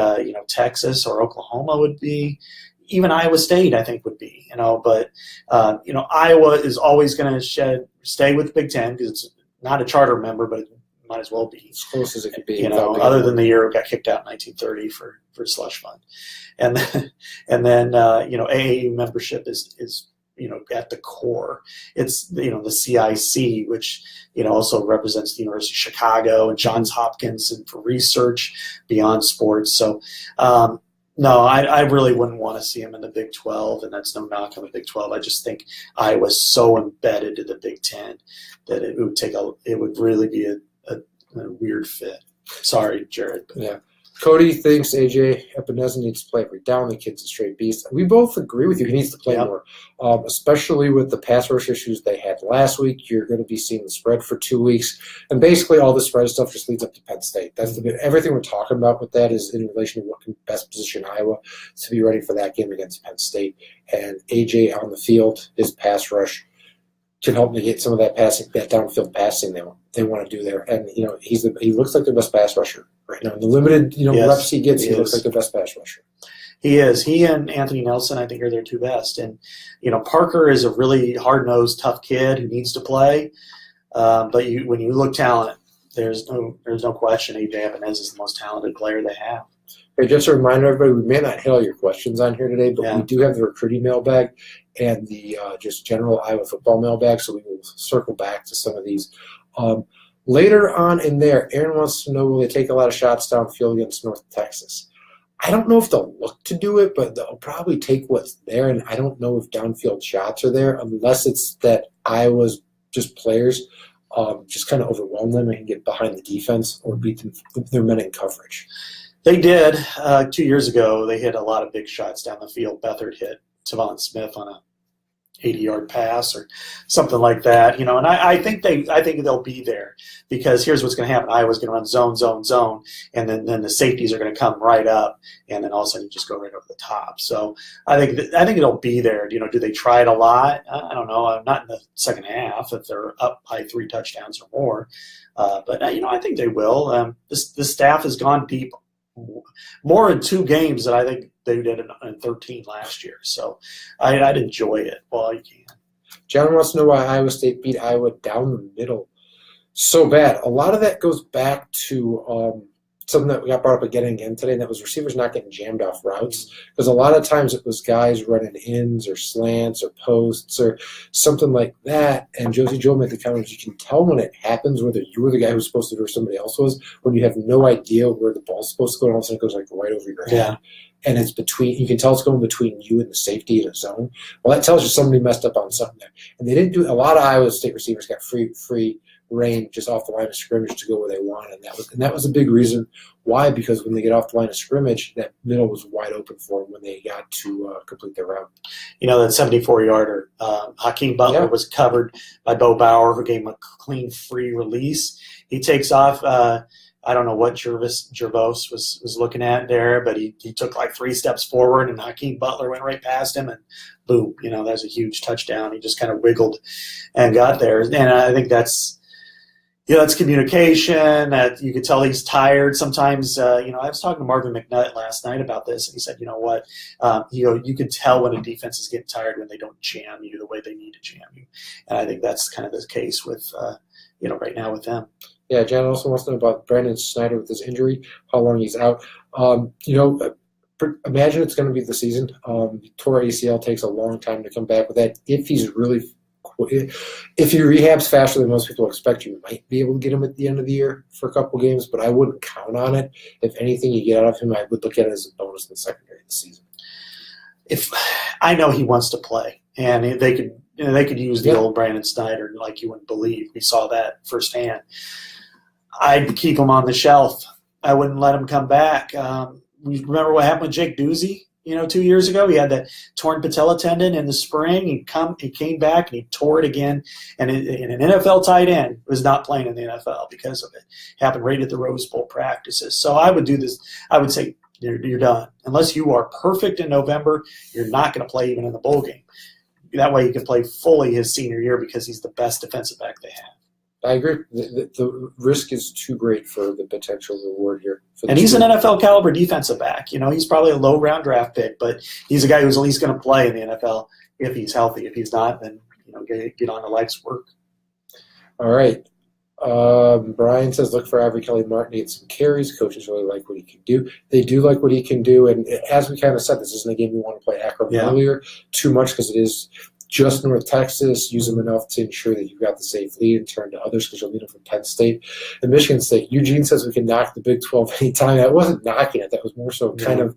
Texas or Oklahoma would be. Even Iowa State, I think, would be. But Iowa is always going to stay with the Big 10 because it's not a charter member, but it might as well be
as close as it could be.
Other than the year it got kicked out in 1930 for slush fund, and then AAU membership is at the core. It's the CIC, which also represents the University of Chicago and Johns Hopkins and for research beyond sports. So no, I really wouldn't want to see him in the Big 12, and that's no knock on the Big 12. I just think Iowa's so embedded to the Big 10 that it would really be a weird fit. Sorry, Jared. But.
Yeah. Cody thinks AJ Epineza needs to play every down. The kid's a straight beast. We both agree with you. He needs to play more, especially with the pass rush issues they had last week. You're going to be seeing the spread for 2 weeks, and basically all the spread stuff just leads up to Penn State. That's everything we're talking about with that is in relation to what can best position Iowa to be ready for that game against Penn State. And AJ on the field, his pass rush can help negate some of that downfield passing they want to do there. And he looks like the best pass rusher right now. In the limited reps he gets, he looks like the best pass rusher.
He is. He and Anthony Nelson, I think, are their two best. And Parker is a really hard-nosed, tough kid who needs to play. But when you look talent, there's no question AJ Epineza is the most talented player they have.
Hey, just a reminder, everybody, we may not hit all your questions on here today, but we do have the recruiting mailbag and the just general Iowa football mailbag, so we will circle back to some of these. Later on in there, Aaron wants to know, will they take a lot of shots downfield against North Texas? I don't know if they'll look to do it, but they'll probably take what's there, and I don't know if downfield shots are there unless it's that Iowa's just players just kind of overwhelm them and get behind the defense or beat them, their men in coverage.
They did. 2 years ago, they hit a lot of big shots down the field. Beathard hit Tavon Smith on a 80-yard pass or something like that, and I think they'll be there because here's what's going to happen. Iowa's going to run zone, and then the safeties are going to come right up, and then all of a sudden you just go right over the top. So I think it'll be there. Do they try it a lot? I don't know. I'm not in the second half if they're up by 3 touchdowns or more, but I think they will. This staff has gone deep more in 2 games than I think they did in 13 last year. So I'd enjoy it while you can.
John wants to know why Iowa State beat Iowa down the middle so bad. A lot of that goes back to something that we got brought up again today, and that was receivers not getting jammed off routes. Because a lot of times it was guys running ins or slants or posts or something like that. And Josie Joe made the comment, you can tell when it happens whether you were the guy who was supposed to do it or somebody else was, when you have no idea where the ball's supposed to go, and all of a sudden it goes like right over your head. And it's between, you can tell it's going between you and the safety in a zone. Well, that tells you somebody messed up on something there. And they didn't do, a lot of Iowa State receivers got free reign just off the line of scrimmage to go where they want, and that was a big reason why. Because when they get off the line of scrimmage, that middle was wide open for them when they got to complete their route.
That 74-yarder, Hakeem Butler was covered by Bo Bauer, who gave him a clean free release. He takes off. I don't know what Gervais was looking at there, but he took like 3 steps forward, and Hakeem Butler went right past him, and boom, that was a huge touchdown. He just kind of wiggled and got there, and I think that's communication. That you could tell he's tired. Sometimes, I was talking to Marvin McNutt last night about this, and he said, you can tell when a defense is getting tired when they don't jam you the way they need to jam you, and I think that's kind of the case with, right now with them.
Yeah, John also wants to know about Brandon Snyder with his injury, how long he's out. Imagine it's going to be the season. Tore ACL takes a long time to come back with that. If he rehabs faster than most people expect, you might be able to get him at the end of the year for a couple games, but I wouldn't count on it. If anything you get out of him, I would look at it as a bonus in the secondary of the season.
If I know he wants to play, and they could use the old Brandon Snyder like you wouldn't believe. We saw that firsthand. I'd keep him on the shelf. I wouldn't let him come back. We remember what happened with Jake Doozy, 2 years ago. He had that torn patella tendon in the spring. He came back and he tore it again. And an NFL tight end was not playing in the NFL because of it. It happened right at the Rose Bowl practices. So I would do this. I would say you're done. Unless you are perfect in November, you're not going to play even in the bowl game. That way he can play fully his senior year because he's the best defensive back they have.
I agree. The risk is too great for the potential reward here.
And he's an NFL caliber defensive back. He's probably a low round draft pick, but he's a guy who's at least going to play in the NFL if he's healthy. If he's not, then get on to life's work.
All right. Brian says, look for Avery Kelly Martin to get some carries. Coaches really like what he can do. They do like what he can do. And as we kind of said, this isn't a game we want to play Akron earlier too much because it is just North Texas. Use them enough to ensure that you've got the safe lead and turn to others because you'll need them from Penn State and Michigan State. Eugene says we can knock the Big 12 anytime. That wasn't knocking it. That was more so kind of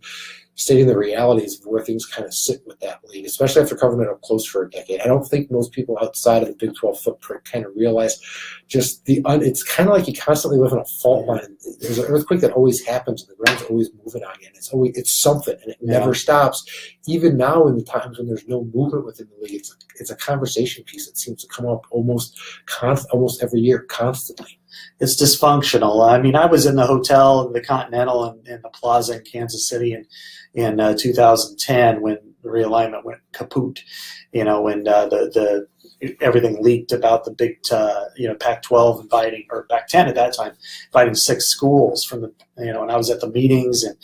stating the realities of where things kind of sit with that league, especially after covering it up close for a decade. I don't think most people outside of the Big 12 footprint kind of realize just it's kind of like you constantly live on a fault line. There's an earthquake that always happens, and the ground's always moving on you. It's something, and it never stops. Even now, in the times when there's no movement within the league, it's a conversation piece that seems to come up almost every year, constantly.
It's dysfunctional. I mean, I was in the hotel, in the Continental, and the Plaza in Kansas City in 2010 when the realignment went kaput. When the everything leaked about the big, Pac-12 inviting, or Pac-10 at that time, inviting 6 schools from the, and I was at the meetings, and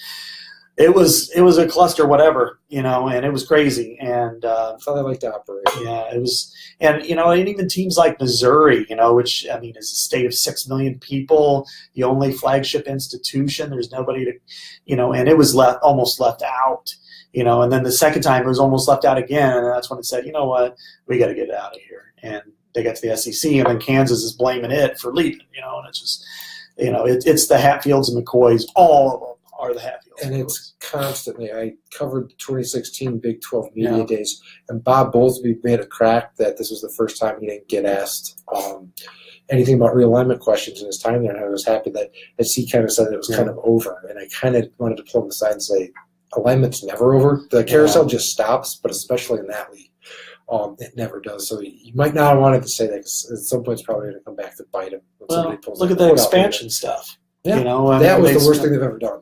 it was a cluster, whatever, and it was crazy. And
that's how they like to operate.
Yeah, it was, and even teams like Missouri, which is a state of 6 million people, the only flagship institution. There's nobody to, and it was almost left out. And then the second time it was almost left out again, and that's when it said, you know what, we got to get out of here. And they got to the SEC, and then Kansas is blaming it for leaving. And it's just, it's the Hatfields and McCoys, all of them are the Hatfields.
And it's constantly. I covered the 2016 Big 12 Media Days, and Bob Bowlesby made a crack that this was the first time he didn't get asked anything about realignment questions in his time there, and I was happy that, as he kind of said, it was kind of over. And I kind of wanted to pull him aside and say, alignment's never over. The carousel just stops, but especially in that league, it never does. So you might not have wanted to say that because at some point it's probably going to come back to bite him.
Well, look at the expansion stuff.
Yeah, that was the worst thing they've ever done.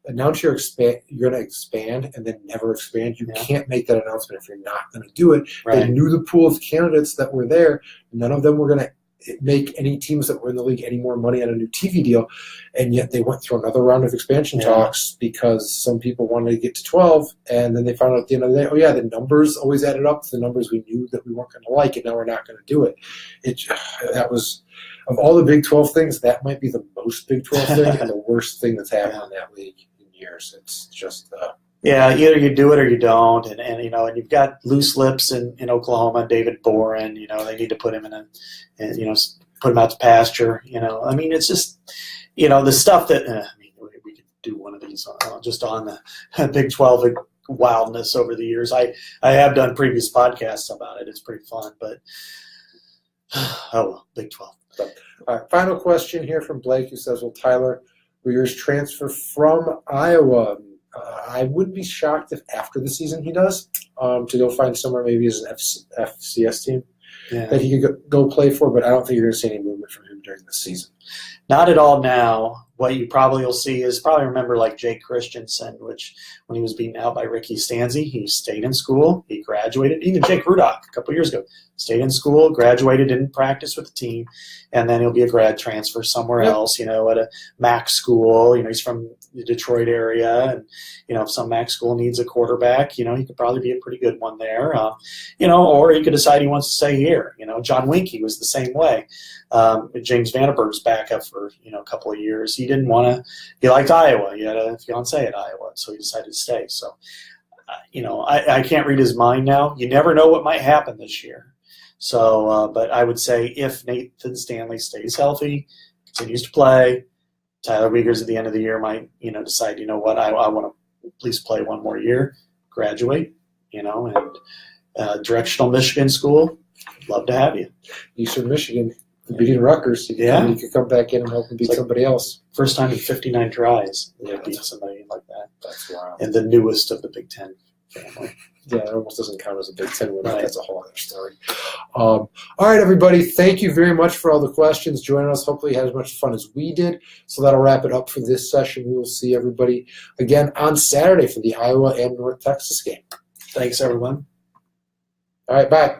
Announce you're going to expand and then never expand. You can't make that announcement if you're not going to do it. Right. They knew the pool of candidates that were there. None of them were going to make any teams that were in the league any more money on a new TV deal, and yet they went through another round of expansion talks because some people wanted to get to 12, and then they found out at the end of the day, the numbers always added up to the numbers we knew that we weren't going to like, and now we're not going to do it. of all the Big 12 things, that might be the most Big 12 thing and the worst thing that's happened in that league in years. It's just
yeah, either you do it or you don't, and and you've got loose lips in Oklahoma. David Boren, they need to put him put him out to pasture. I mean, it's just the stuff that we could do one of these just on the Big 12 wildness over the years. I have done previous podcasts about it. It's pretty fun, but oh well, Big 12.
All right, final question here from Blake, who says, "Will Tyler Weir's transfer from Iowa?" I wouldn't be shocked if after the season he does, to go find somewhere maybe as an FCS team that he could go play for, but I don't think you're going to see any movement from him during the season.
Not at all now. What you probably will see is remember like Jake Christensen, which when he was beaten out by Ricky Stanzi, he stayed in school, he graduated. Even Jake Rudock a couple years ago stayed in school, graduated, didn't practice with the team, and then he'll be a grad transfer somewhere else, at a MAC school. He's from the Detroit area, and if some MAC school needs a quarterback, he could probably be a pretty good one there. Or he could decide he wants to stay here. John Winkie was the same way. James Vandenberg's backup for a couple of years. He didn't want to. He liked Iowa. He had a fiance at Iowa, so he decided to stay. So, I can't read his mind now. You never know what might happen this year. So, but I would say if Nathan Stanley stays healthy, continues to play, Tyler Wiegers at the end of the year might decide I want to at least play one more year, graduate, and directional Michigan school. Love to have you.
Eastern Michigan. Beating Rutgers, you could come back in and help and beat somebody else.
First time in 59 tries they beat somebody like that.
That's wild.
And the newest of the Big Ten family.
Yeah, it almost doesn't count as a Big Ten win. Right. That's a whole other story. All right, everybody. Thank you very much for all the questions. Joining us. Hopefully you had as much fun as we did. So that'll wrap it up for this session. We will see everybody again on Saturday for the Iowa and North Texas game.
Thanks, everyone.
All right, bye.